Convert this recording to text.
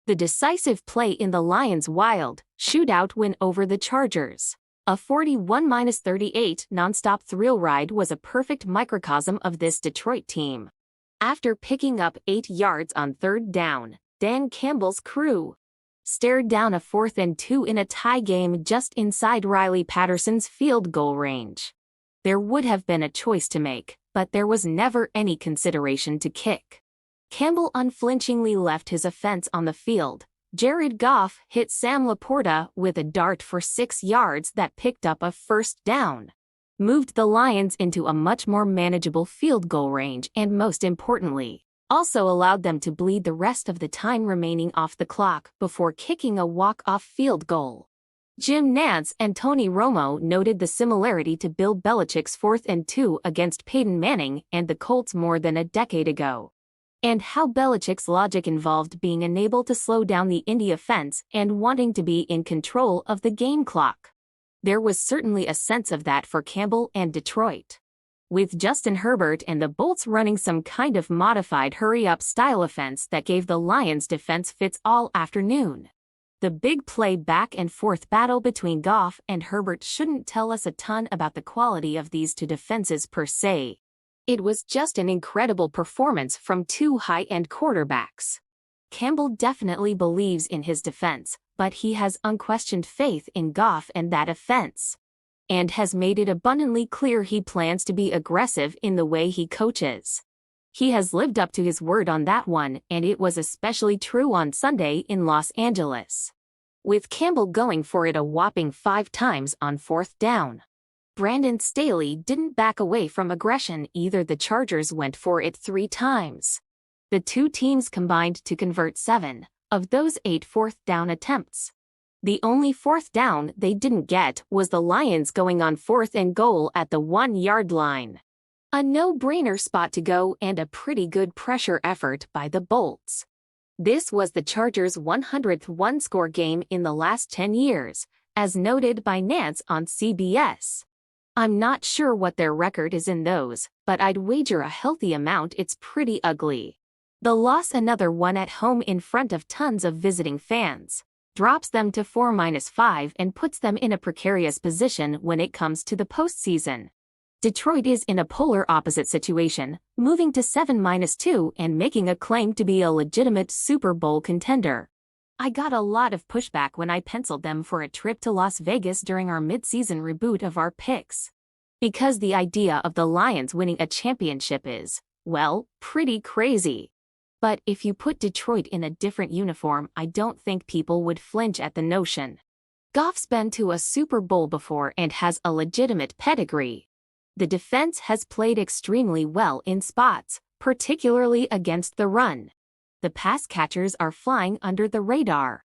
The decisive play in the Lions' wild shootout win over the Chargers. A 41-38 nonstop thrill ride was a perfect microcosm of this Detroit team. After picking up 8 yards on third down, Dan Campbell's crew stared down a 4th and 2 in a tie game just inside Riley Patterson's field goal range. There would have been a choice to make, but there was never any consideration to kick. Campbell unflinchingly left his offense on the field. Jared Goff hit Sam Laporta with a dart for 6 yards that picked up a first down, moved the Lions into a much more manageable field goal range, and most importantly, also allowed them to bleed the rest of the time remaining off the clock before kicking a walk-off field goal. Jim Nantz and Tony Romo noted the similarity to Bill Belichick's 4th and 2 against Peyton Manning and the Colts more than a decade ago, and how Belichick's logic involved being unable to slow down the Indy offense and wanting to be in control of the game clock. There was certainly a sense of that for Campbell and Detroit, with Justin Herbert and the Bolts running some kind of modified hurry-up style offense that gave the Lions defense fits all afternoon. The big play back-and-forth battle between Goff and Herbert shouldn't tell us a ton about the quality of these two defenses per se. It was just an incredible performance from two high-end quarterbacks. Campbell definitely believes in his defense, but he has unquestioned faith in Goff and that offense, and has made it abundantly clear he plans to be aggressive in the way he coaches. He has lived up to his word on that one, and it was especially true on Sunday in Los Angeles, with Campbell going for it a whopping 5 times on 4th down. Brandon Staley didn't back away from aggression either. The Chargers went for it 3 times. The two teams combined to convert 7 of those 8 4th down attempts. The only 4th down they didn't get was the Lions going on 4th and goal at the 1-yard line. A no-brainer spot to go and a pretty good pressure effort by the Bolts. This was the Chargers' 100th one-score game in the last 10 years, as noted by Nantz on CBS. I'm not sure what their record is in those, but I'd wager a healthy amount it's pretty ugly. The loss, another one at home in front of tons of visiting fans, drops them to 4-5 and puts them in a precarious position when it comes to the postseason. Detroit is in a polar opposite situation, moving to 7-2 and making a claim to be a legitimate Super Bowl contender. I got a lot of pushback when I penciled them for a trip to Las Vegas during our mid-season reboot of our picks, because the idea of the Lions winning a championship is, well, pretty crazy. But if you put Detroit in a different uniform, I don't think people would flinch at the notion. Goff's been to a Super Bowl before and has a legitimate pedigree. The defense has played extremely well in spots, particularly against the run. The pass catchers are flying under the radar.